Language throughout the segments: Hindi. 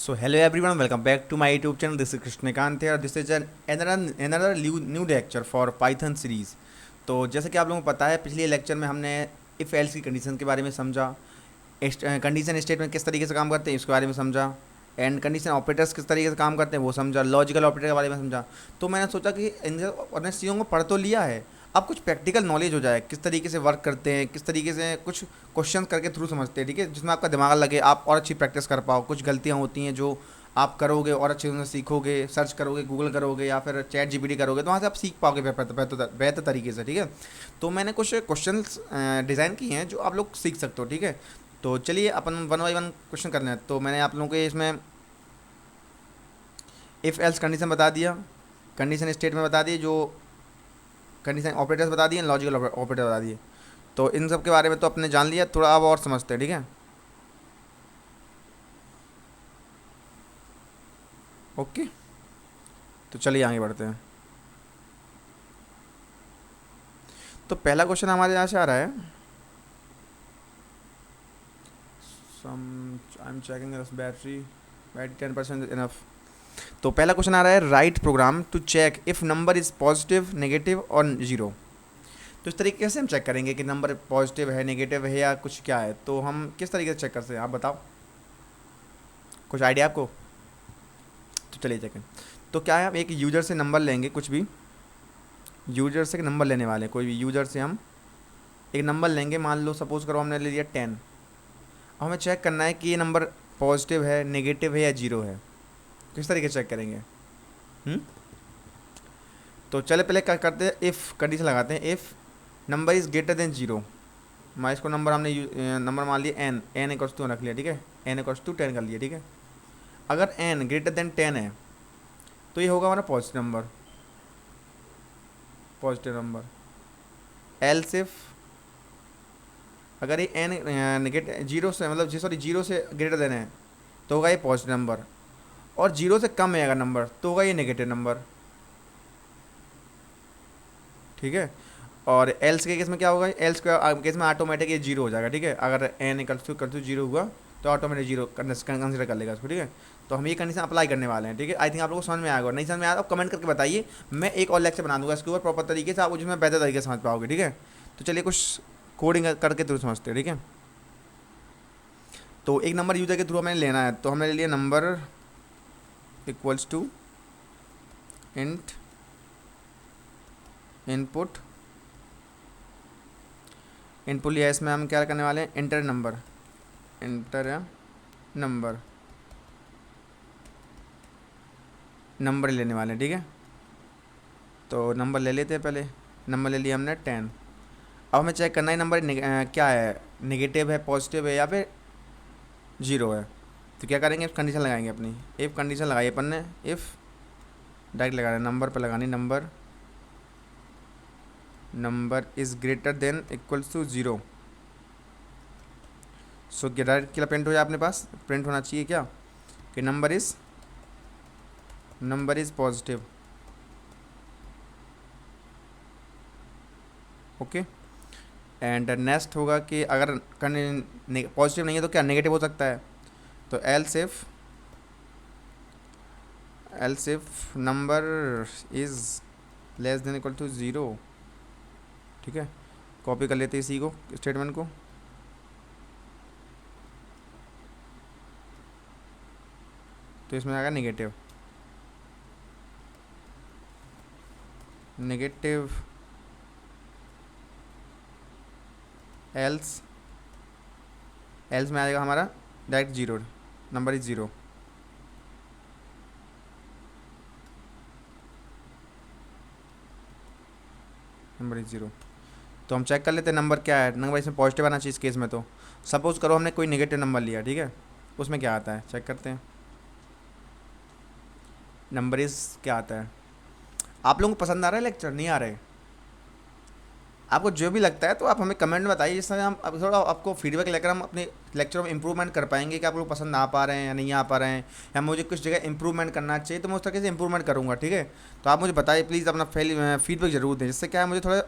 So hello everyone, welcome back to my YouTube channel. This is Krishnakant here. This is another new lecture for Python series. तो जैसे कि आप लोगों को पता है, पिछले लेक्चर में हमने इफ़ एल्स की कंडीशन के बारे में समझा, कंडीशन स्टेटमेंट किस तरीके से काम करते हैं इसके बारे में समझा, एंड कंडीशन ऑपरेटर्स किस तरीके से काम करते हैं वो समझा, लॉजिकल ऑपरेटर के बारे में समझा। तो मैंने सोचा कि इन चीज़ों को पढ़ तो लिया है, अब कुछ प्रैक्टिकल नॉलेज हो जाए, किस तरीके से वर्क करते हैं, किस तरीके से कुछ क्वेश्चन करके थ्रू समझते हैं, ठीक है, जिसमें आपका दिमाग लगे, आप और अच्छी प्रैक्टिस कर पाओ। कुछ गलतियाँ होती हैं जो आप करोगे और अच्छे से सीखोगे, सर्च करोगे, गूगल करोगे या फिर चैट जीपीटी करोगे, तो वहाँ से आप सीख पाओगे बेहतर तरीके से, ठीक है। तो मैंने कुछ क्वेश्चन डिज़ाइन किए हैं जो आप लोग सीख सकते हो, ठीक है। तो चलिए अपन वन बाई वन क्वेश्चन करना है। तो मैंने आप लोगों को इसमें इफ़ एल्स कंडीशन बता दिया, कंडीशन स्टेटमेंट बता दिए, जो कंडीशन ऑपरेटर्स बता दिए, लॉजिकल ऑपरेटर बता दिए। तो इन सब के बारे में तो आपने जान लिया, थोड़ा अब और समझते हैं, ठीक है। ओके, तो चलिए आगे बढ़ते हैं। तो पहला क्वेश्चन हमारे यहाँ से आ रहा है, I am checking battery 10% enough. तो पहला क्वेश्चन आ रहा है, write program to check if number is positive, negative और ज़ीरो। तो इस तरीके से हम चेक करेंगे कि नंबर पॉजिटिव है, नेगेटिव है या कुछ क्या है। तो हम किस तरीके से चेक करते हैं, आप बताओ, कुछ आइडिया आपको। तो चलिए चेक करें। तो क्या है, हम एक यूज़र से नंबर लेंगे, कुछ भी यूज़र से नंबर लेने वाले हैं, कोई भी यूज़र से हम एक नंबर लेंगे। मान लो सपोज़ करो हमने ले लिया 10। अब हमें चेक करना है कि ये नंबर पॉजिटिव है, नेगेटिव है या जीरो है। किस तरीके से चेक करेंगे? तो चले पहले क्या करते हैं, इफ़ कंडीशन लगाते हैं। If number is greater than zero, मैं इसको नंबर हमने नंबर मान लिया एन इक्वल्स टू रख लिया, ठीक है, एन इक्वल्स टू 10 कर लिया, ठीक है। अगर एन ग्रेटर देन 10 है तो ये होगा हमारा पॉजिटिव नंबर। एल्स इफ अगर ये एन नेगेटिव जीरो से मतलब जीरो से ग्रेटर देन है तो होगा ये पॉजिटिव नंबर, और जीरो से कम है अगर नंबर तो होगा ये नेगेटिव नंबर, ठीक है। और एल्स के केस में क्या होगा, एल्स के केस में ऑटोमेटिक ये जीरो हो जाएगा, ठीक है। अगर एन इक्वल टू जीरो हुआ तो ऑटोमेटिक जीरो कंसिडर कर लेगा इसको, ठीक है। तो हम ये कंडीशन अप्लाई करने वाले हैं, ठीक है। आई थिंक आप लोगों को समझ में आएगा, नहीं समझ में आया तो कमेंट करके बताइए, मैं एक और लेक्चर बना दूंगा इसके ऊपर प्रॉपर तरीके से, आप जिसमें बेहतर तरीके से समझ पाओगे, ठीक है। तो चलिए कुछ कोडिंग करके थ्रू समझते हैं, ठीक है। तो एक नंबर यूज़र के थ्रू हमें लेना है, तो हमने ले लिया number equals to int input लिया, इसमें हम क्या करने वाले हैं, इंटर नंबर लेने वाले हैं, ठीक है। तो नंबर ले लेते हैं, पहले नंबर ले लिया हमने 10। अब हमें चेक करना है नंबर क्या है, नेगेटिव है, पॉजिटिव है या फिर जीरो है। तो क्या करेंगे, इफ कंडीशन लगाएंगे अपनी, इफ़ कंडीशन लगाई अपन ने, इफ़ डायरेक्ट लगाना है, नंबर पर लगानी, number is greater than equals to zero. So direct क्या प्रिंट हो जाए अपने पास, प्रिंट होना चाहिए क्या कि number is positive, okay. And next होगा कि अगर पॉजिटिव नहीं है तो क्या नेगेटिव हो सकता है। तो else if number is less than equal to zero, ठीक है। कॉपी कर लेते हैं इसी को, स्टेटमेंट को। तो इसमें आएगा नेगेटिव एल्स में आएगा हमारा direct zero, number is zero. Number is zero. तो हम चेक कर लेते हैं नंबर क्या है, नंबर इसमें पॉजिटिव आना चाहिए इस केस में। तो सपोज़ करो हमने कोई नेगेटिव नंबर लिया, ठीक है, उसमें क्या आता है चेक करते हैं। नंबर इज क्या आता है। आप लोगों को पसंद आ रहा है लेक्चर, नहीं आ रहा है? आपको जो भी लगता है तो आप हमें कमेंट में बताइए, जिससे हम अब थोड़ा आपको फीडबैक लेकर हम अपने लेक्चर में इंप्रूवमेंट कर पाएंगे कि आप लोग पसंद आ पा रहे हैं या नहीं आ पा रहे हैं, या मुझे कुछ जगह इंप्रूवमेंट करना चाहिए तो मैं उस तरीके से इंप्रूवमेंट करूँगा, ठीक है। तो आप मुझे बताइए प्लीज़, अपना फीडबैक ज़रूर दें, जिससे क्या है मुझे थोड़ा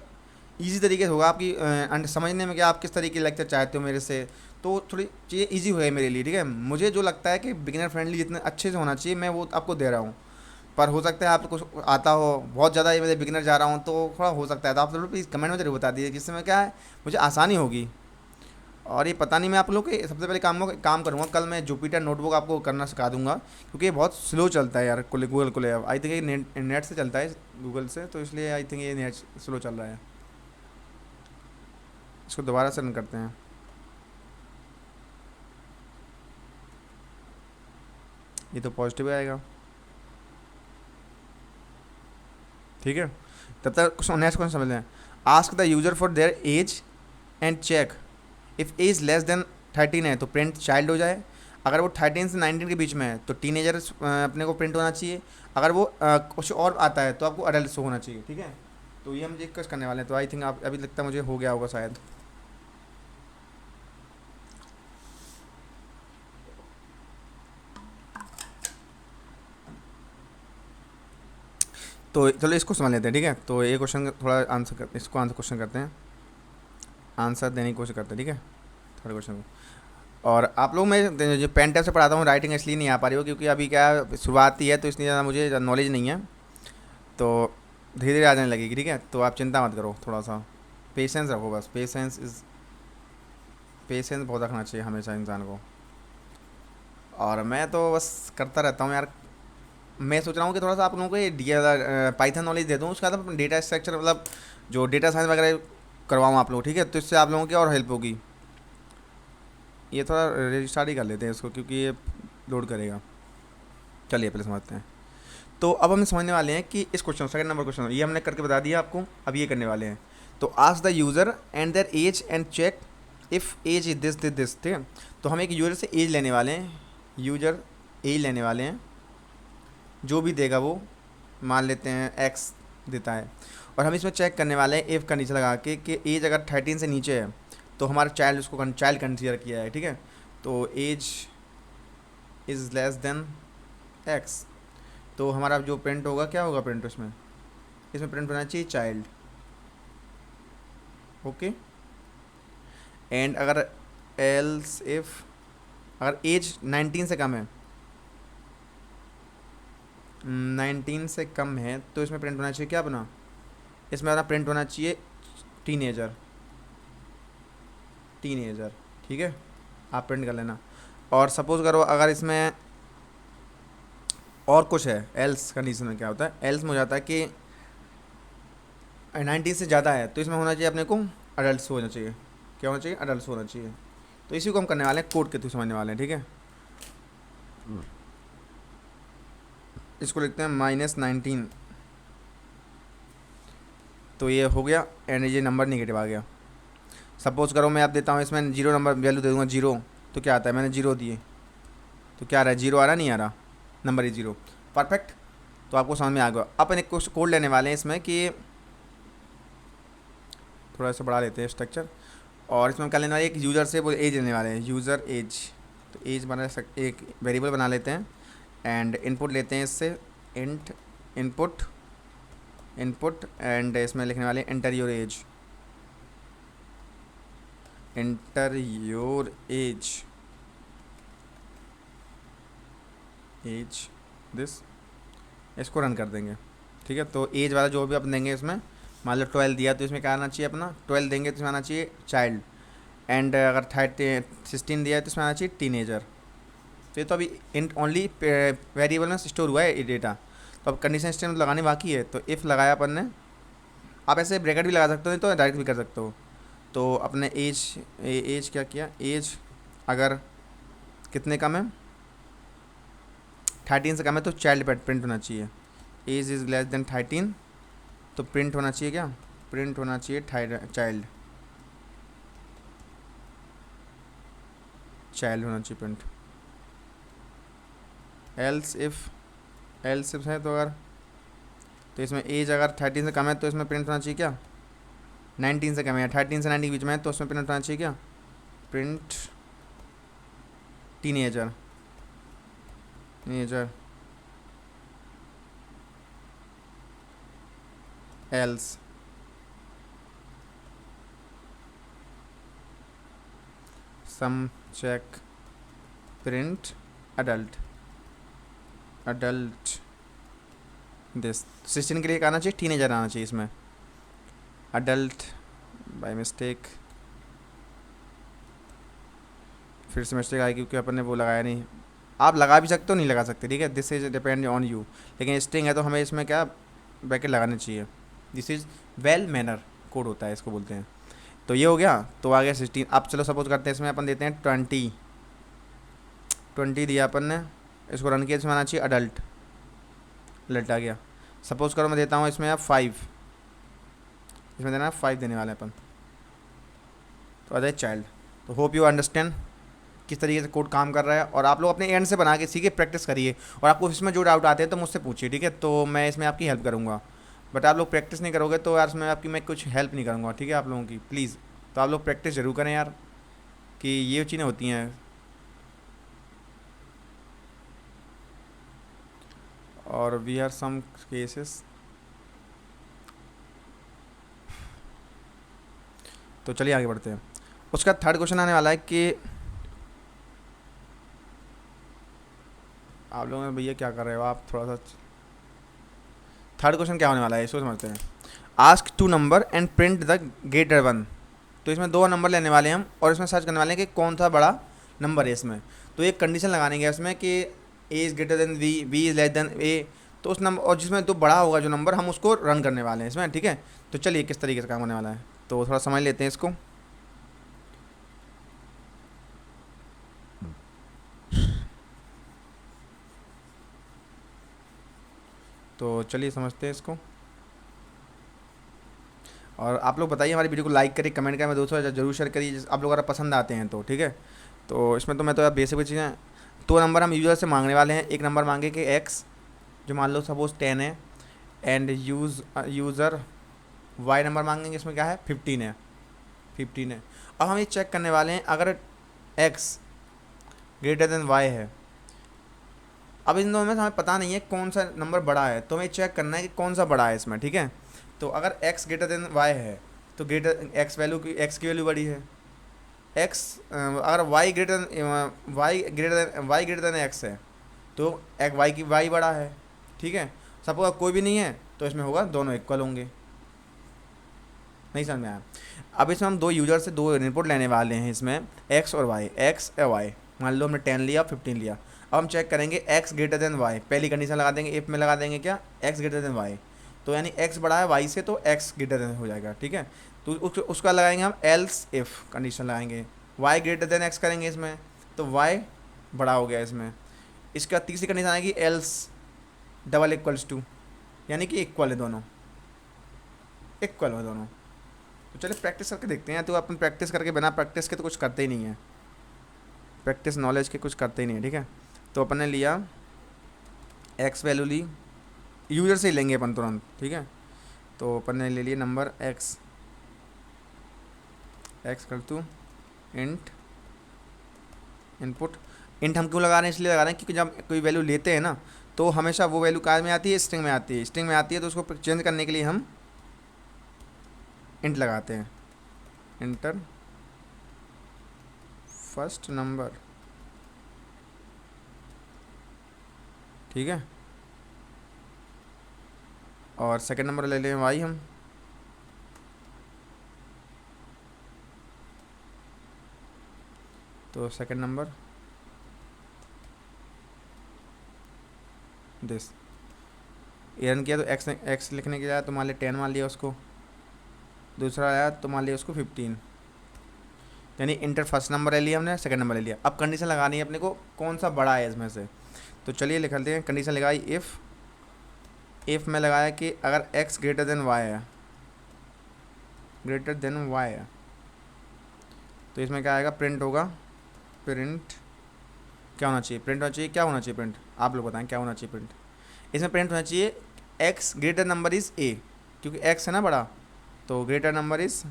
ईज़ी तरीके से होगा आपकी समझने में कि आप किस तरीके के लेक्चर चाहते हो मेरे से। तो थोड़ी चीज़ें ईज़ी हुए मेरे लिए, ठीक है। मुझे जो लगता है कि बिगिनर फ्रेंडली जितने अच्छे से होना चाहिए मैं वो आपको दे रहा हूँ। पर हो सकता है आपको कुछ आता हो बहुत ज़्यादा, ये मैं बिगिनर जा रहा हूँ तो थोड़ा हो सकता है, तो आप ज़रूर प्लीज़ कमेंट में ज़रूर बता दीजिए, जिससे मैं क्या है मुझे आसानी होगी। और ये पता नहीं, मैं आप लोग के सबसे पहले काम करूँगा कल, मैं जुपिटर नोटबुक आपको करना सिखा दूंगा, क्योंकि ये बहुत स्लो चलता है यार गूगल को ले। आई थिंक ये नेट से चलता है गूगल से, तो इसलिए आई थिंक ये नेट स्लो चल रहा है। इसको दोबारा से रन करते हैं। ये तो पॉजिटिव आएगा, ठीक है। तब तक नेक्स्ट क्वेश्चन समझ लें। Ask the user for their age and check if age less than 13 है तो प्रिंट चाइल्ड हो जाए। अगर वो 13 से 19 के बीच में है तो टीनेजर अपने को प्रिंट होना चाहिए। अगर वो कुछ और आता है तो आपको अडल्ट शो होना चाहिए, ठीक है। तो ये हम डिस्कस करने वाले हैं, तो आई थिंक आप अभी लगता है मुझे हो गया होगा शायद। तो चलो इसको समझ लेते हैं, ठीक है। तो ये क्वेश्चन थोड़ा इसको आंसर क्वेश्चन करते हैं, आंसर देने की कोशिश करते हैं, ठीक है, थोड़े क्वेश्चन को। और आप लोग, मैं जो पेन टैब से पढ़ाता हूँ राइटिंग इसलिए नहीं आ पा रही हो क्योंकि अभी क्या शुरुआत ही है, तो इसलिए ज़्यादा मुझे नॉलेज नहीं है। तो धीरे धीरे आ जाने लगेगी, ठीक है। तो आप चिंता मत करो, थोड़ा सा पेशेंस रखो बस। पेशेंस बहुत रखना चाहिए हमेशा इंसान को। और मैं तो बस करता रहता हूँ यार। मैं सोच रहा हूँ कि थोड़ा सा आप लोगों को ये पाइथन नॉलेज दे दूँ, उसका बाद डेटा स्ट्रक्चर मतलब जो डेटा साइंस वगैरह करवाऊँ आप लोग, ठीक है। तो इससे आप लोगों की और हेल्प होगी। ये थोड़ा रजिस्टार्ट ही कर लेते हैं इसको, क्योंकि ये लोड करेगा। चलिए पहले समझते हैं। तो अब हम समझने वाले हैं कि इस क्वेश्चन, सेकंड नंबर क्वेश्चन ये हमने करके बता दिया आपको, अब ये करने वाले हैं। तो ask the user and their age and check if age is this, ठीक है। तो हम एक यूज़र से एज लेने वाले हैं, यूज़र एज लेने वाले हैं, जो भी देगा वो, मान लेते हैं एक्स देता है। और हम इसमें चेक करने वाले हैं इफ़ कंडीशन लगा के कि एज अगर 13 से नीचे है तो हमारा चाइल्ड, उसको चाइल्ड कंसीडर किया है, ठीक है। तो age is less than X, तो हमारा जो प्रिंट होगा, क्या होगा प्रिंट उसमें, इसमें प्रिंट होना चाहिए चाइल्ड, ओके। एंड अगर एल्स इफ अगर एज 19 से कम है, 19 से कम है तो इसमें प्रिंट होना चाहिए क्या बना, इसमें अपना प्रिंट होना चाहिए टीनेजर, टीनेजर, ठीक है। आप प्रिंट कर लेना। और सपोज़ करो अगर इसमें और कुछ है, एल्स कंडीशन में क्या होता है, एल्स में हो जाता है कि 19 से ज़्यादा है तो इसमें होना चाहिए अपने को अडल्ट होना चाहिए, क्या होना चाहिए, अडल्ट होना चाहिए। तो इसी को हम करने वाले हैं, कोड के थ्रू समझने वाले हैं, ठीक है। इसको लिखते हैं -19, तो ये हो गया एंड ये नंबर नेगेटिव आ गया। सपोज़ करो मैं आप देता हूँ इसमें 0 नंबर वैल्यू दे दूँगा 0, तो क्या आता है, मैंने 0 दिए तो क्या आ रहा है, 0 आ रहा, नहीं आ रहा, नंबर इज 0, परफेक्ट। तो आपको समझ में आ गया। अपन एक कोड लेने वाले हैं इसमें कि थोड़ा सा बढ़ा लेते हैं स्ट्रक्चर, और इसमें हम क्या लेने वाले एक यूज़र से वो एज लेने वाले हैं, यूज़र एज। तो एज एक वेरिएबल बना लेते हैं एंड इनपुट लेते हैं इससे, इंट इनपुट इनपुट एंड इसमें लिखने वाले enter your age, enter your age, age this, इसको रन कर देंगे, ठीक है। तो एज वाला जो भी अपन देंगे इसमें, मान लो 12 दिया तो इसमें क्या आना चाहिए अपना, 12 देंगे तो इसमें आना चाहिए चाइल्ड। एंड अगर 16 दिया है तो इसमें आना चाहिए टीनेजर। तो ये तो अभी इंट ओनली वेरिएबल में स्टोर हुआ है ये डेटा। तो अब कंडीशन स्टेटमेंट लगाने बाकी है, तो इफ़ लगाया अपन ने। आप ऐसे ब्रैकेट भी लगा सकते हो, नहीं तो डायरेक्ट भी कर सकते हो। तो अपने एज क्या किया, एज अगर कितने कम है, 13 से कम है तो चाइल्ड प्रिंट होना चाहिए। एज इज़ लेस देन 13 तो प्रिंट होना चाहिए क्या, प्रिंट होना चाहिए चाइल्ड, चाइल्ड होना चाहिए प्रिंट। एल्स इफ है तो अगर, तो इसमें एज अगर 13 से कम है तो इसमें प्रिंट होना चाहिए क्या, 19 से कम है, 13 से 19 के बीच में है तो उसमें प्रिंट होना चाहिए क्या, print teenager, teenager else some check print adult adult this 16 के लिए आना चाहिए, टीनेजर आना चाहिए इसमें, अडल्ट बाय मिस्टेक, फिर से मिस्टेक आएगी क्योंकि अपन ने वो लगाया नहीं। आप लगा भी सकते हो, नहीं लगा सकते, ठीक है, this is depend on you. लेकिन स्ट्रिंग है तो हमें इसमें क्या ब्रैकेट लगाने चाहिए। This is well manner code होता है, इसको बोलते हैं। तो ये हो गया। तो आ गया 16। अब चलो सपोज करते हैं इसमें अपन देते हैं 20 दिया अपन ने, इसको रन किया, इसमें आना चाहिए अडल्ट, अडल्ट आ गया। सपोज करो मैं देता हूँ इसमें आप 5, इसमें देना 5 देने वाले अपन, तो अदर चाइल्ड। तो होप यू अंडरस्टैंड किस तरीके से कोड काम कर रहा है, और आप लोग अपने एंड से बना के सीखे प्रैक्टिस करिए, और आपको इसमें जो डाउट आते हैं तो मुझसे पूछिए, ठीक है। तो मैं इसमें आपकी हेल्प करूँगा, बट आप लोग प्रैक्टिस नहीं करोगे तो यार इसमें आपकी मैं कुछ हेल्प नहीं करूँगा, ठीक है, आप लोगों की प्लीज़। तो आप लोग प्रैक्टिस ज़रूर करें यार, कि ये चीज़ें होती हैं। और वी आर सम केसेस। तो चलिए आगे बढ़ते हैं। उसका थर्ड क्वेश्चन आने वाला है कि आप लोगों ने भैया क्या कर रहे हो आप, थोड़ा सा। थर्ड क्वेश्चन क्या होने वाला है इसको समझते हैं। Ask two number and print the greater one. तो इसमें 2 नंबर लेने वाले हैं हम, और इसमें सर्च करने वाले हैं कि कौन सा बड़ा नंबर है इसमें। तो एक कंडीशन लगाने के इसमें कि A is greater than V, V is less than A. तो उस नंबर, और जिसमें तो बड़ा होगा जो नंबर, हम उसको रन करने वाले हैं इसमें, ठीक है। तो चलिए किस तरीके से काम होने वाला है, तो थोड़ा समझ लेते हैं इसको। तो चलिए समझते हैं इसको। और आप लोग बताइए, हमारी वीडियो को लाइक करिए, कमेंट करें, दोस्तों जरूर शेयर करिए आप लोग अगर पसंद आते हैं तो, ठीक है। तो इसमें तो मैं तो यार बेसिक चीज़ें, 2 नंबर हम यूज़र से मांगने वाले हैं। एक नंबर मांगे कि एक्स, जो मान लो सपोज 10 है, एंड यूज़र वाई नंबर मांगेंगे, इसमें क्या है 15 है, 15 है। अब हम ये चेक करने वाले हैं अगर एक्स ग्रेटर देन वाई है। अब इन दोनों में हमें पता नहीं है कौन सा नंबर बड़ा है, तो हमें चेक करना है कि कौन सा बड़ा है इसमें, ठीक है। तो अगर x ग्रेटर देन y है तो ग्रेटर x वैल्यू की, x की वैल्यू बड़ी है। x अगर y ग्रेटर देन x है तो y की y बड़ा है, ठीक है। सपोज कोई भी नहीं है तो इसमें होगा दोनों इक्वल होंगे। नहीं समझ में आया। अब इसमें हम 2 यूजर से 2 इनपुट लेने वाले हैं इसमें, x और y, x और y। मान लो हमने 10 लिया, 15 लिया। अब हम चेक करेंगे x ग्रेटर देन y, पहली कंडीशन लगा देंगे, इफ में लगा देंगे क्या, x ग्रेटर देन y। तो यानी x बड़ा है y से तो x ग्रेटर देन हो जाएगा, ठीक है। तो उसका लगाएंगे हम एल्स इफ कंडीशन लगाएंगे, y ग्रेटर देन x करेंगे इसमें, तो y बड़ा हो गया इसमें। इसका तीसरी कंडीशन आएगी एल्स डबल इक्वल्स टू, यानी कि इक्वल है दोनों, इक्वल है दोनों। तो चलिए प्रैक्टिस करके देखते हैं। तो अपन प्रैक्टिस करके, बिना प्रैक्टिस के तो कुछ करते ही नहीं है, प्रैक्टिस नॉलेज के कुछ करते ही नहीं है, ठीक है। तो अपन ने लिया x वैल्यू ली, यूज़र से ही लेंगे अपन तुरंत, ठीक है। तो अपन ने ले लिया नंबर x, x कर तू इंट इनपुट। इंट हम क्यों लगा रहे हैं, इसलिए लगा रहे हैं क्योंकि जब कोई वैल्यू लेते हैं ना तो हमेशा वो वैल्यू कार में आती है, स्ट्रिंग में आती है, स्ट्रिंग में आती है। तो उसको चेंज करने के लिए हम इंट लगाते हैं, इंटर फर्स्ट नंबर, ठीक है। और सेकंड नंबर ले लें वाई हम, तो सेकंड नंबर दिस। रन किया तो एक्स लिखने के लिए तो मान लिया 10 मान लिया उसको, दूसरा आया तो मान लिया उसको 15, यानी इंटर फर्स्ट नंबर ले लिया हमने, सेकंड नंबर ले लिया। अब कंडीशन लगानी है अपने को कौन सा बड़ा है इसमें से। तो चलिए लिख लेते हैं, कंडीशन लगाई इफ़ में लगाया कि अगर x ग्रेटर देन y है, ग्रेटर देन y है, तो इसमें क्या आएगा, प्रिंट होगा, प्रिंट क्या होना चाहिए, प्रिंट होना चाहिए, क्या होना चाहिए प्रिंट, आप लोग बताएं क्या होना चाहिए प्रिंट। इसमें प्रिंट होना चाहिए x greater number is a, क्योंकि x है ना बड़ा, तो ग्रेटर नंबर इज़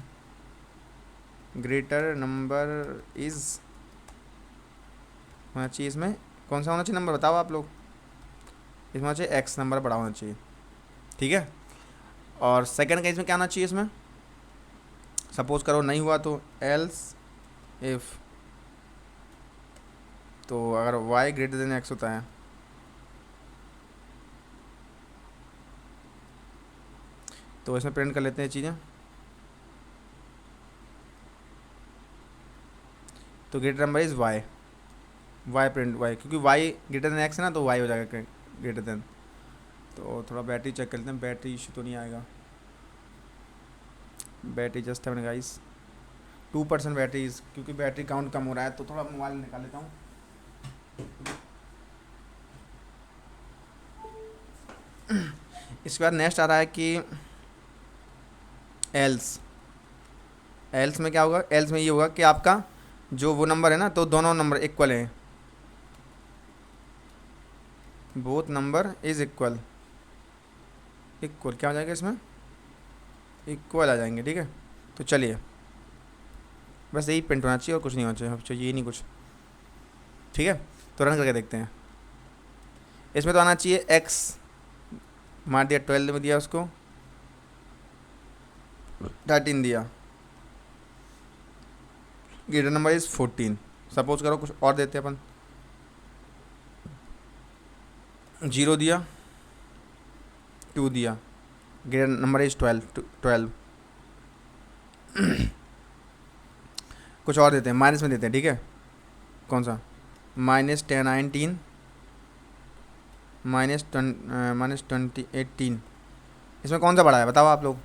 होना चाहिए। इसमें कौन सा होना चाहिए नंबर, बताओ आप लोग। इसमें होना चाहिए x नंबर बड़ा होना चाहिए, ठीक है। और सेकंड का इसमें क्या होना चाहिए, इसमें सपोज करो नहीं हुआ तो एल्स इफ तो अगर y ग्रेटर देन x होता है तो इसमें प्रिंट कर लेते हैं चीज़ें। तो greater number is y print y, क्योंकि y ग्रेटर देन x है ना, तो y हो जाएगा ग्रेटर देन। तो थोड़ा बैटरी चेक कर लेते हैं, बैटरी इशू तो नहीं आएगा। बैटरी जस्ट है गाइस 2% बैटरी, क्योंकि बैटरी काउंट कम हो रहा है तो थोड़ा मोबाइल निकाल लेता हूँ। इसके बाद नेक्स्ट आ रहा है कि एल्स में क्या होगा। एल्स में ये होगा कि आपका जो वो नंबर है ना, तो दोनों नंबर इक्वल हैं, बोथ नंबर इज़ इक्वल क्या हो जाएगा इसमें, इक्वल आ जाएंगे। ठीक है, तो चलिए बस यही प्रिंट होना चाहिए और कुछ नहीं होना चाहिए, चाहिए नहीं कुछ। ठीक है, तो रन करके देखते हैं। इसमें तो आना चाहिए x, मार दिया 12 में, दिया उसको 13 दिया, ग्रेटर नंबर इज़ 14। सपोज करो कुछ और देते हैं अपन, 0 दिया, 2 दिया, ग्रेटर नंबर इज़ 12। कुछ और देते हैं, माइनस में देते हैं। ठीक है, कौन सा, -10 19, -20 18। इसमें कौन सा बड़ा है बताओ आप लोग,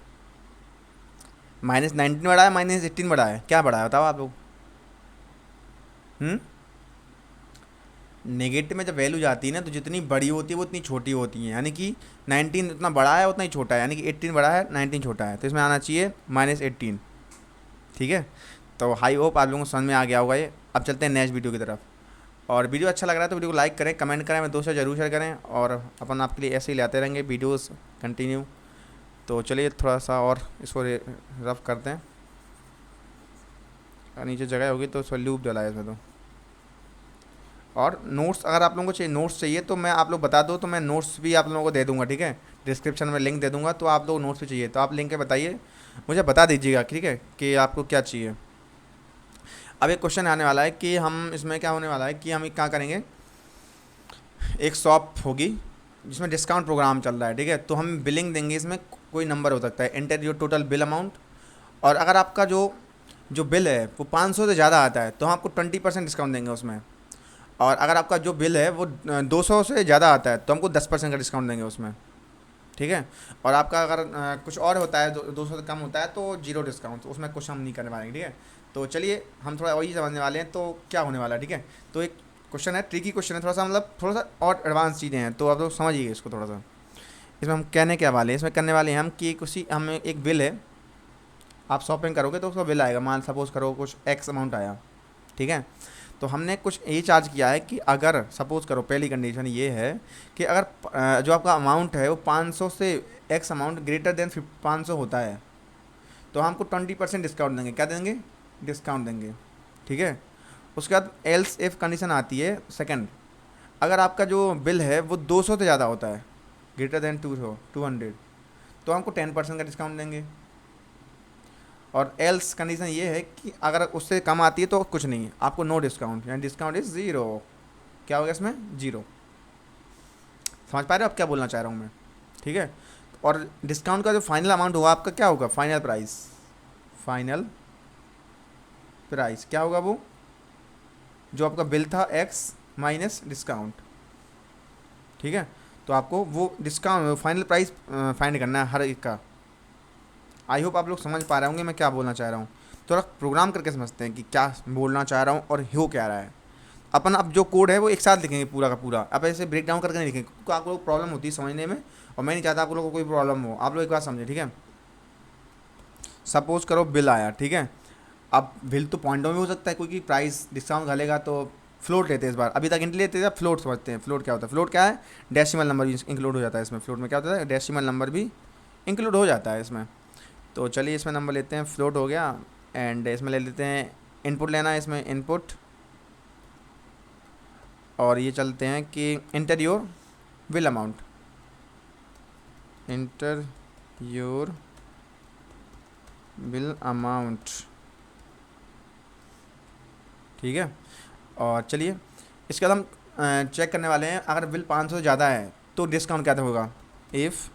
-19 बड़ा है, -18 बड़ा है, क्या बड़ा है बताओ आप लोग। नेगेटिव में जब वैल्यू जाती है ना, तो जितनी बड़ी होती है वो उतनी छोटी होती है, यानी कि 19 उतना बड़ा है उतना ही छोटा है, यानी कि 18 बड़ा है 19 छोटा है, तो इसमें आना चाहिए -18। ठीक है, तो हाई होप आप लोगों को समझ में आ गया होगा ये। अब चलते हैं नेक्स्ट वीडियो की तरफ। और वीडियो अच्छा लग रहा है तो वीडियो को लाइक करें, कमेंट करें, मैं दोस्तों जरूर शेयर करें, और अपन आपके लिए ऐसे ही लाते रहेंगे वीडियोस कंटिन्यू। तो चलिए थोड़ा सा और इसको रफ करते हैं। नीचे जगह होगी तो उसको लूप डला है इसमें। तो और नोट्स अगर आप लोगों को चाहिए, नोट्स चाहिए तो मैं आप लोग बता दो, तो मैं नोट्स भी आप लोगों को दे दूंगा। ठीक है, डिस्क्रिप्शन में लिंक दे दूंगा, तो आप लोग नोट्स भी चाहिए तो आप लिंक के बताइए, मुझे बता दीजिएगा। ठीक है, कि आपको क्या चाहिए। अब एक क्वेश्चन आने वाला है कि हम इसमें क्या होने वाला है कि हम क्या करेंगे, एक शॉप होगी जिसमें डिस्काउंट प्रोग्राम चल रहा है। ठीक है, तो हम बिलिंग देंगे, इसमें कोई नंबर हो सकता है, enter your total bill amount. और अगर आपका जो जो बिल है वो 500 से ज़्यादा आता है तो हम आपको 20% डिस्काउंट देंगे उसमें। और अगर आपका जो बिल है वो 200 से ज़्यादा आता है तो हमको 10% का डिस्काउंट देंगे उसमें। ठीक है, और आपका अगर कुछ और होता है, 200 से कम होता है, तो जीरो डिस्काउंट, तो उसमें कुछ हम नहीं करने वाले। ठीक है, तो चलिए हम थोड़ा वही समझने वाले हैं तो क्या होने वाला है। ठीक है, तो एक क्वेश्चन है, ट्रिकी क्वेश्चन है थोड़ा सा, मतलब थोड़ा सा और एडवांस चीज़ें हैं, तो आप लोग समझिए इसको थोड़ा सा। इसमें हम कहने क्या वाले हैं, इसमें करने वाले हैं हम कि किसी हमें एक बिल है, आप शॉपिंग करोगे तो उसका बिल आएगा, मान सपोज करो कुछ एक्स अमाउंट आया। ठीक है, तो हमने कुछ ये चार्ज किया है कि अगर सपोज करो, पहली कंडीशन ये है कि अगर जो आपका अमाउंट है वो 500 से एक्स अमाउंट ग्रेटर देन 500 होता है तो हमको 20% डिस्काउंट देंगे। क्या देंगे, डिस्काउंट देंगे। ठीक है, उसके बाद एल्स इफ कंडीशन आती है सेकंड, अगर आपका जो बिल है वो 200 से ज़्यादा होता है, ग्रेटर देन 200 तो हमको 10% का डिस्काउंट देंगे। और एल्स कंडीशन ये है कि अगर उससे कम आती है तो कुछ नहीं, आपको नो डिस्काउंट, यानी डिस्काउंट इज़ ज़ीरो। क्या हो गया इसमें, ज़ीरो। समझ पा रहे हो आप क्या बोलना चाह रहा हूँ मैं। ठीक है, और डिस्काउंट का जो फाइनल अमाउंट होगा आपका क्या होगा, फाइनल प्राइस। फाइनल प्राइस क्या होगा, वो जो आपका बिल था एक्स माइनस डिस्काउंट। ठीक है, तो आपको वो डिस्काउंट फाइनल प्राइस फाइंड करना है हर एक का। आई होप आप लोग समझ पा रहे होंगे मैं क्या बोलना चाह रहा हूँ। थोड़ा प्रोग्राम करके समझते हैं कि क्या बोलना चाह रहा हूँ और हो क्या रहा है। अपन अब जो कोड है वो एक साथ लिखेंगे पूरा का पूरा, अब ऐसे ब्रेक डाउन करके नहीं लिखेंगे क्योंकि आप लोग को प्रॉब्लम होती है समझने में, और मैं नहीं चाहता आप लोगों को कोई प्रॉब्लम हो। आप लोग एक बात समझे। ठीक है, सपोज करो बिल आया। ठीक है, अब बिल तो पॉइंटों में हो सकता है क्योंकि प्राइस डिस्काउंट घलेगा, तो फ्लोट लेते हैं इस बार, अभी तक इंट लेते थे, फ्लोट समझते हैं। फ्लोट क्या होता है, फ्लोट क्या है, डेसिमल नंबर भी इंक्लूड हो जाता है इसमें। फ्लोट में क्या होता है, डेसिमल नंबर भी इंक्लूड हो जाता है इसमें। तो चलिए इसमें नंबर लेते हैं, फ्लोट हो गया। एंड इसमें ले लेते हैं इनपुट लेना है, इसमें इनपुट, और ये चलते हैं कि inter your bill amount, inter your bill amount. ठीक है, और चलिए इसके बाद हम चेक करने वाले हैं अगर बिल 500 से ज़्यादा है तो डिस्काउंट क्या होगा। इफ़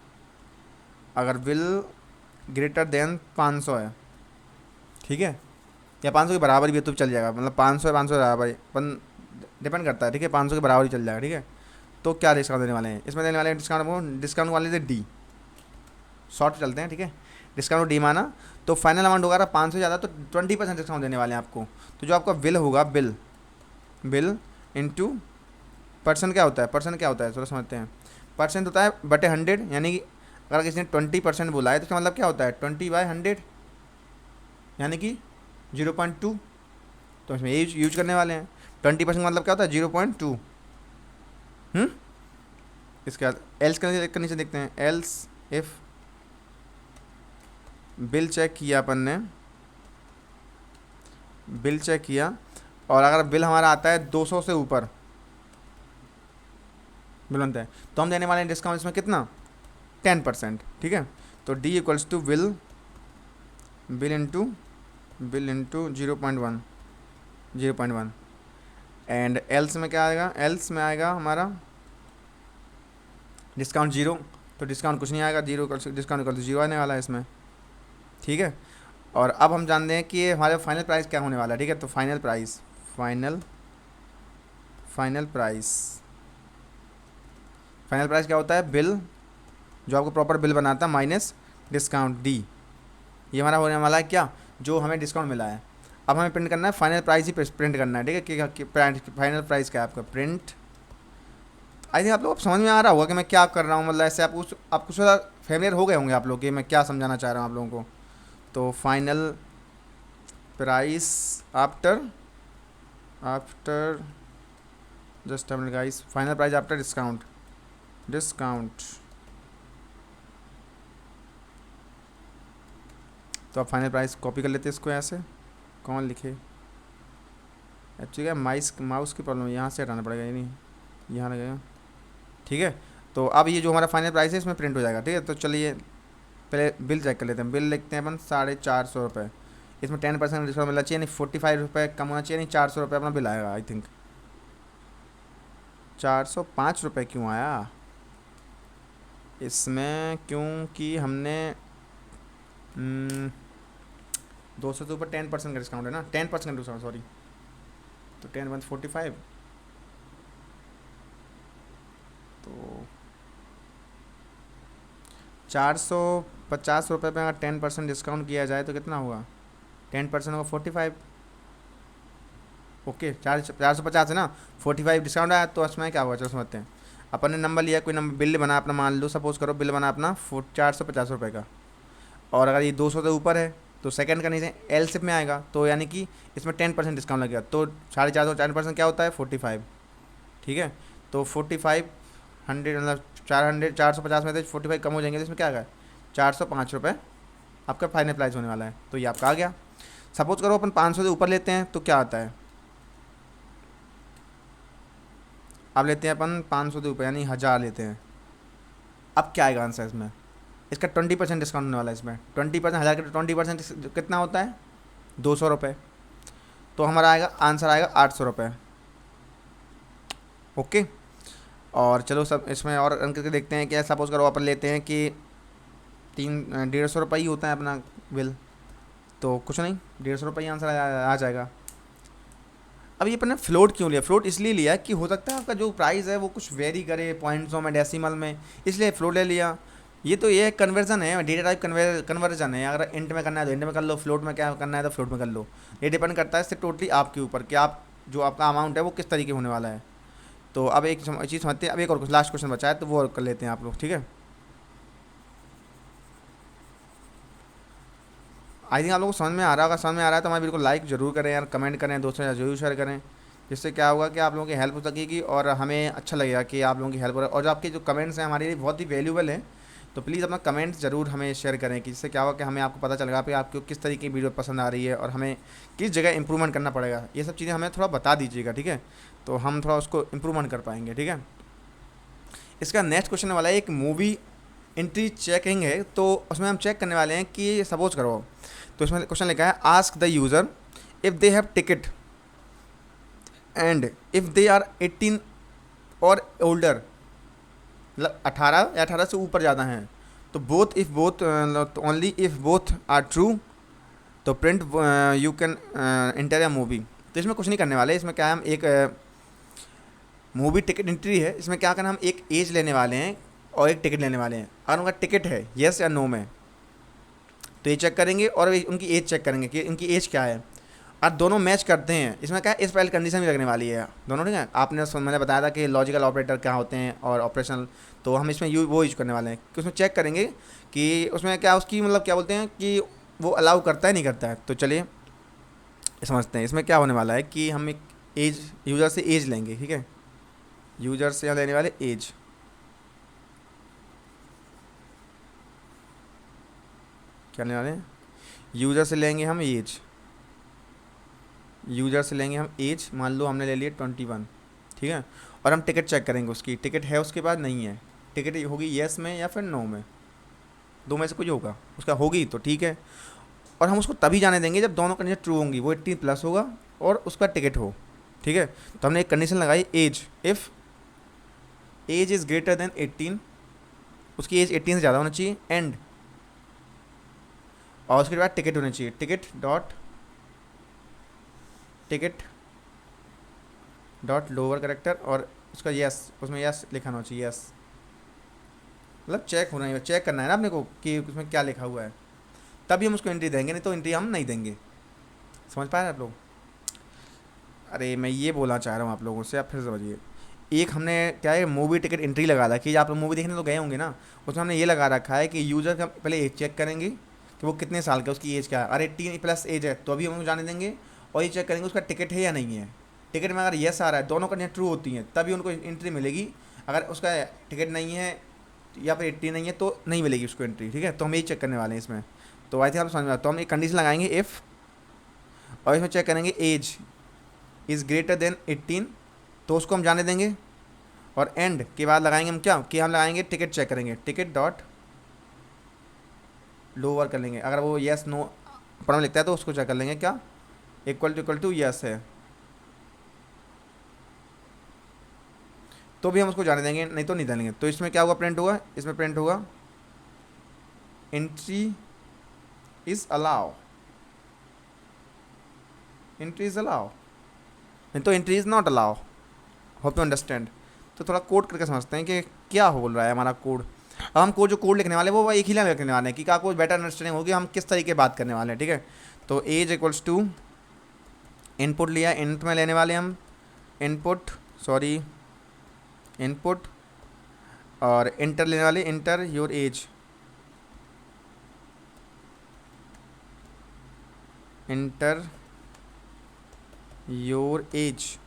अगर बिल ग्रेटर देन 500 है, ठीक है, या 500 के बराबर भी है तो चल जाएगा, मतलब 500 है 500 के बराबर है, अपन डिपेंड करता है, ठीक है, 500 के बराबर ही चल जाएगा, ठीक है। तो क्या डिस्काउंट देने वाले हैं, इसमें देने वाले हैं डिस्काउंट वाले थे डी, शॉर्ट चलते हैं, ठीक है। डिस्काउंट डी माना तो फाइनल अमाउंट होगा 500 ज़्यादा तो 20% डिस्काउंट देने वाले हैं आपको। तो जो आपका बिल होगा, बिल बिल इंटू परसेंट क्या होता है, परसेंट क्या होता है थोड़ा समझते हैं। परसेंट होता है बटे 100, यानी कि अगर किसी ने 20% बोला है तो इसका मतलब क्या होता है 20/100, यानी कि 0.2। तो इसमें ये यूज करने वाले हैं। 20% मतलब क्या होता है 0.2। इसके बाद एल्स का नीचे देखते हैं। एल्स इफ़ बिल चेक किया अपन ने, बिल चेक किया और अगर बिल हमारा आता है 200 से ऊपर बिल बनता है तो हम देने वाले हैं डिस्काउंट इसमें कितना 10%, ठीक है। तो D equals to bill bill into 0.1 and else में क्या आएगा, एल्स में आएगा हमारा डिस्काउंट 0, तो डिस्काउंट कुछ नहीं आएगा, डिस्काउंट इक्वल टू 0 आने वाला है इसमें, ठीक है। और अब हम जानते हैं कि हमारे फाइनल प्राइस क्या होने वाला है, ठीक है। तो फाइनल प्राइस क्या होता है, बिल जो आपको प्रॉपर बिल बनाता है माइनस डिस्काउंट डी, ये हमारा होने वाला है क्या, जो हमें डिस्काउंट मिला है। अब हमें प्रिंट करना है फाइनल प्राइस ही प्रिंट करना है, ठीक है, कि फाइनल प्राइस क्या है आपका, प्रिंट। आई थिंक आप लोग समझ में आ रहा होगा कि मैं क्या कर रहा हूँ, मतलब ऐसे आपको थोड़ा फेमिलियर हो गए होंगे आप लोग कि मैं क्या समझाना चाह रहा हूँ आप लोगों को। तो final price after just guys, final price after discount तो आप फाइनल प्राइस कॉपी कर लेते हैं इसको, ऐसे कौन लिखे, एक्चुअली क्या माउस की प्रॉब्लम है, यहाँ से हटाना पड़ेगा, ये नहीं यहाँ लगेगा, ठीक है। तो अब ये जो हमारा फाइनल प्राइस है इसमें प्रिंट हो जाएगा, ठीक है। तो चलिए पहले बिल चेक कर लेते हैं। बिल लिखते हैं अपन 450 रुपये, इसमें 10% डिस्काउंट मिलना चाहिए, नहीं 45 रुपये कम होना चाहिए, नहीं 400 रुपये अपना बिल आएगा। आई थिंक 405 रुपये क्यों आया इसमें, क्योंकि हमने 200 से ऊपर 10% का डिस्काउंट है ना, 10% डिस्काउंट, सॉरी। तो 10/45, तो 450 रुपये पे अगर 10% डिस्काउंट किया जाए तो कितना हुआ, 10% होगा 45, ओके। 450 है ना, 45 डिस्काउंट आया तो उसमें क्या हुआ, चलो समझते हैं। अपन ने नंबर लिया, कोई नंबर बिल बना अपना, मान लो सपोज करो बिल बना अपना 450 रुपये का, और अगर ये 200 से ऊपर है तो सेकंड का नीचे एल सिप में आएगा, तो यानी कि इसमें 10% डिस्काउंट लगेगा, तो 450 10% क्या होता है 45, ठीक है। तो 45 100 मतलब 450 में से 45 कम हो जाएंगे तो इसमें क्या आएगा 405 रुपये आपका फाइनल प्राइस होने वाला है। तो ये आपका आ गया। सपोज करो अपन 500 से ऊपर लेते हैं तो क्या आता है, अब लेते हैं अपन 500 से ऊपर यानी 1000 लेते हैं, अब क्या आएगा आंसर इसमें, इसका 20% डिस्काउंट होने वाला है इसमें। 20% 1000 का 20% कितना होता है 200 रुपये, तो हमारा आएगा आंसर आएगा 800 रुपये, ओके। और चलो सब इसमें और रन करके देखते हैं कि सपोज करो अपन लेते हैं कि 150 रुपये ही होता है अपना बिल, तो कुछ नहीं 150 रुपये आंसर आ जाएगा। अब ये अपन ने फ्लोट क्यों लिया, फ्लोट इसलिए लिया कि हो सकता है आपका जो प्राइस है वो कुछ वेरी करे पॉइंट्सों में, डेसिमल में, इसलिए फ्लोट ले लिया। ये तो ये कन्वर्जन है, डेटा टाइप कन्वर्जन है, अगर इंट में करना है तो इंट में कर लो, फ्लोट में क्या करना है तो फ्लोट में कर लो। ये डिपेंड करता है इससे टोटली आपके ऊपर कि आप जो आपका अमाउंट है वो किस तरीके होने वाला है। तो अब एक चीज़ समझते हैं, अब एक और कुछ लास्ट क्वेश्चन बचा है तो वो और कर लेते हैं आप लोग, ठीक है। आई थिंक आप लोगों को समझ में आ रहा होगा, समझ में आ रहा है तो हमारे वीडियो को लाइक जरूर करें यार, कमेंट करें, दोस्तों या जरूर शेयर करें, जिससे क्या होगा कि आप लोगों की हेल्प हो सकेगी और हमें अच्छा लगेगा कि आप लोगों की हेल्प हो रहा है। और जो आपके जो कमेंट्स हैं हमारे लिए बहुत ही वैल्यूबल हैं, तो प्लीज़ अपना कमेंट्स ज़रूर हमें शेयर करें कि जिससे क्या होगा कि हमें आपको पता चलेगा कि आपको किस तरीके की वीडियो पसंद आ रही है और हमें किस जगह इंप्रूवमेंट करना पड़ेगा। ये सब चीज़ें हमें थोड़ा बता दीजिएगा, ठीक है, तो हम थोड़ा उसको इम्प्रूवमेंट कर पाएंगे, ठीक है। इसका नेक्स्ट क्वेश्चन वाला है एक मूवी एंट्री चेकिंग है, तो उसमें हम चेक करने वाले हैं कि सपोज करो, तो इसमें क्वेश्चन लिखा है ask the user if they have ticket and if they are 18 और ओल्डर, मतलब 18 या 18 से ऊपर ज़्यादा हैं, तो both if both only if both are true, तो print you can enter a movie. तो इसमें कुछ नहीं करने वाले, इसमें क्या है, हम एक मूवी टिकट एंट्री है, इसमें क्या करना, हम एक एज लेने वाले हैं और एक टिकट लेने वाले हैं। अगर उनका टिकट है येस या नो में, तो ये चेक करेंगे और उनकी एज चेक करेंगे कि उनकी एज क्या है। अब दोनों मैच करते हैं, इसमें क्या है, इस पहले कंडीशन भी लगने वाली है दोनों, ठीक है। आपने मैंने बताया था कि लॉजिकल ऑपरेटर क्या होते हैं और ऑपरेशनल, तो हम इसमें वो यूज करने वाले हैं कि उसमें चेक करेंगे कि उसमें क्या उसकी मतलब क्या बोलते हैं कि वो अलाउ करता है नहीं करता है। तो चलिए समझते हैं इसमें क्या होने वाला है कि हम एक एज यूज़र से एज लेंगे, ठीक है। यूज़र से हम लेने वाले एज, क्या लेने वाले हैं, यूज़र से लेंगे हम एज, यूज़र से लेंगे हम एज, मान लो हमने ले लिया 21, ठीक है। और हम टिकट चेक करेंगे, उसकी टिकट है उसके बाद नहीं है, टिकट होगी येस में या फिर नो में, दो में से कुछ होगा, उसका होगी तो ठीक है। और हम उसको तभी जाने देंगे जब दोनों कंडीशन ट्रू होंगी, वो 18 प्लस होगा और उसका टिकट हो, ठीक है। तो हमने एक कंडीशन लगाई age, if age is greater than 18, उसकी एज 18 से ज़्यादा होना चाहिए, एंड और उसके बाद टिकट होना चाहिए, टिकट डॉट लोअर करेक्टर, और उसका यस, उसमें यस लिखा होना चाहिए, यस, मतलब चेक होना है, चेक करना है ना अपने को कि उसमें क्या लिखा हुआ है, तभी हम उसको एंट्री देंगे, नहीं तो एंट्री हम नहीं देंगे। समझ पाए आप लोग? अरे मैं ये बोलना चाह रहा हूँ आप लोगों से, आप फिर समझिए। एक हमने क्या है, मूवी टिकट एंट्री लगा रखी है, आप लोग मूवी देखने तो गए होंगे ना, उसमें हमने ये लगा रखा है कि यूज़र का पहले एज चेक करेंगे कि वो कितने साल का, उसकी एज क्या है, अरे 18 प्लस एज है तो अभी हम उसको जाने देंगे। और ये चेक करेंगे उसका टिकट है या नहीं है, टिकट में अगर येस आ रहा है, दोनों कंडीशन ट्रू होती हैं तभी उनको एंट्री मिलेगी। अगर उसका टिकट नहीं है या फिर 18 नहीं है तो नहीं मिलेगी उसको एंट्री, ठीक है। तो हम यही चेक करने वाले हैं इसमें। तो आई थिंक आप समझ में, तो हम एक कंडीशन लगाएंगे इफ़, और इसमें चेक करेंगे एज इज़ ग्रेटर देन 18, तो उसको हम जाने देंगे। और एंड के बाद लगाएंगे हम क्या, कि हम लगाएंगे टिकट चेक करेंगे, टिकट डॉट लोअर कर लेंगे, अगर वो येस नो पर में लिखता है तो उसको चेक कर लेंगे क्या इक्वल टू यस है, तो भी हम उसको जाने देंगे, नहीं तो नहीं देंगे। तो इसमें क्या होगा, प्रिंट होगा, इसमें प्रिंट होगा entry is allow, entry is allow, नहीं तो entry is not allow. Hope you understand. तो थोड़ा कोड करके समझते हैं कि क्या बोल रहा है हमारा कोड। अब हम कोड जो कोड लिखने वाले हैं वो एक ही लाइन लिखने वाले हैं कि आपको बेटर अंडरस्टैंडिंग होगी हम किस तरीके बात करने वाले हैं, ठीक है। तो एज इक्वल्स टू इनपुट लिया, इनपुट में लेने वाले हम इनपुट और इंटर लेने वाले, inter your age, inter your age,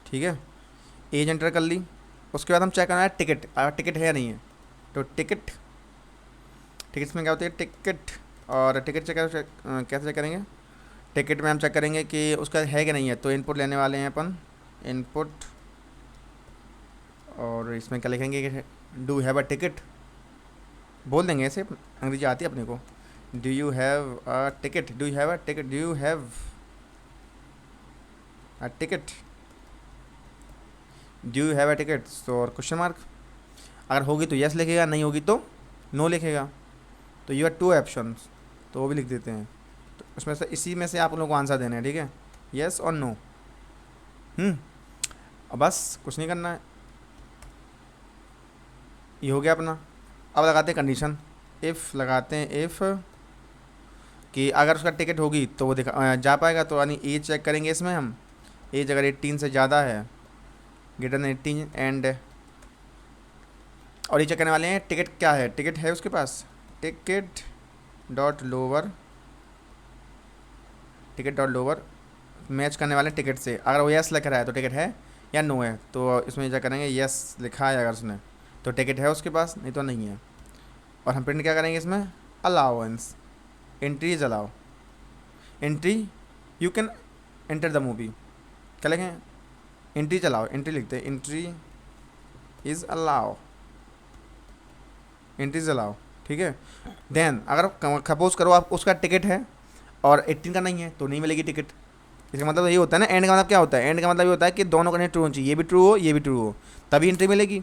ठीक है। एज एंटर कर ली, उसके बाद हम चेक करना है टिकट, अगर टिकट है या नहीं है। तो टिकट्स में क्या होती है, टिकट, और टिकट कैसे चेक करेंगे, टिकट में हम चेक करेंगे कि उसका है कि नहीं है। तो इनपुट लेने वाले हैं अपन, इनपुट, और इसमें क्या लिखेंगे कि डू हैव अ टिकट, बोल देंगे ऐसे, अंग्रेजी आती है अपने को। Do you have a ticket, do you have a ticket, do you have a ticket, do you have a ticket, तो और क्वेश्चन मार्क, अगर होगी तो यस लिखेगा, नहीं होगी तो नो लिखेगा। तो यू आर टू ऑप्शंस, तो वो भी लिख देते हैं। तो उसमें से इसी में से आप लोगों को आंसर देना है, ठीक है, यस और नो। अब बस कुछ नहीं करना है, ये हो गया अपना। अब लगाते हैं कंडीशन, इफ़ लगाते हैं, इफ़ कि अगर उसका टिकट होगी तो वो जा पाएगा, तो यानी एज चेक करेंगे इसमें हम, एज अगर 18 से ज़्यादा है, ग्रेटर देन 18, एंड और ये चेक करने वाले हैं टिकट क्या है, टिकट है उसके पास, टिकट डॉट लोअर, मैच करने वाले टिकट से, अगर वो यस लिख रहा है तो टिकट है या नो है। तो इसमें क्या करेंगे, यस लिखा है अगर उसने तो टिकट है उसके पास, नहीं तो नहीं है। और हम प्रिंट क्या करेंगे इसमें, allowance, entry is allow, entry you can enter the movie, क्या लिखें, एंट्री चलाओ, एंट्री लिखते हैं, entry is allow, entry is allow, ठीक है। देन अगर सपोज करो आप उसका टिकट है और 18 का नहीं है तो नहीं मिलेगी टिकट, इसका मतलब ये होता है ना, एंड का मतलब क्या होता है, एंड का मतलब ये होता है कि दोनों कंडीशन ट्रू होनी चाहिए, ये भी ट्रू हो ये भी ट्रू हो, तभी एंट्री मिलेगी।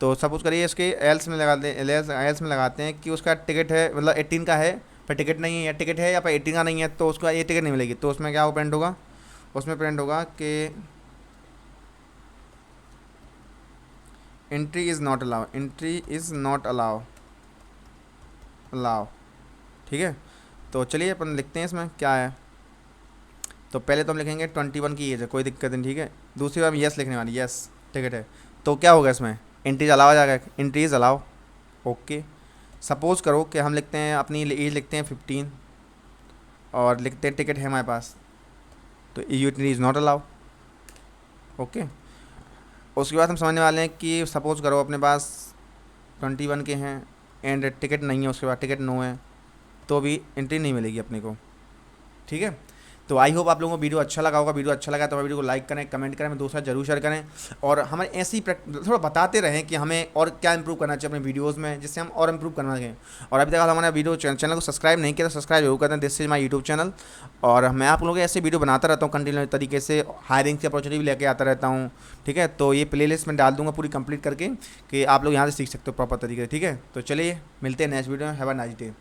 तो सपोज करिए इसके एल्स में लगाते हैं, एल्स में लगाते हैं कि उसका टिकट है, मतलब 18 का है पर टिकट नहीं है, या टिकट है या पर 18 का नहीं है, तो उसका ये टिकट नहीं मिलेगी। तो उसमें क्या प्रिंट होगा, उसमें प्रिंट होगा कि entry is not allow, entry is not allow, allow. ठीक है, तो चलिए अपन लिखते हैं इसमें क्या है। तो पहले तो हम लिखेंगे 21 की एज है, कोई दिक्कत नहीं, ठीक है। दूसरी बार हम यस लिखने वाली, यस टिकट है। तो क्या होगा इसमें, एंट्रीज अलाउ आ जाएगा, एंट्रीज अलाउ, ओके। सपोज़ करो कि हम लिखते हैं अपनी एज लिखते हैं 15 और लिखते हैं टिकट है हमारे पास, तो you entry is not allow, okay. उसके बाद हम समझने वाले हैं कि सपोज़ करो अपने पास 21 के हैं एंड टिकट नहीं है, उसके बाद टिकट नो है, तो भी एंट्री नहीं मिलेगी अपने को, ठीक है। तो आई होप आप लोगों को वीडियो अच्छा लगा होगा। वीडियो अच्छा लगा तो हमारे वीडियो को लाइक करें, कमेंट करें, हमें दोस्तों के साथ जरूर शेयर करें, और हमें ऐसी थोड़ा बताते रहें कि हमें और क्या इंप्रूव करना चाहिए अपने वीडियोस में, जिससे हम और इंप्रूव करना सकें। और अभी तक आप हमारे वीडियो चैनल को सब्सक्राइब नहीं किया तो सब्सक्राइब जरूर करते हैं, this is my YouTube channel. और मैं आप लोगों के ऐसे वीडियो बनाता रहता हूँ कंटिन्यू तरीके से, हायरिंग की अपॉर्चुनिटी भी लेके आता रहता हूँ, ठीक है। तो ये प्ले लिस्ट में डाल दूँगा पूरी कंप्लीट करके, कि आप लोग यहाँ से सीख सकते हो प्रॉपर तरीके से, ठीक है। तो चलिए मिलते हैं नेक्स्ट वीडियो में, हैव अ नाइस डे।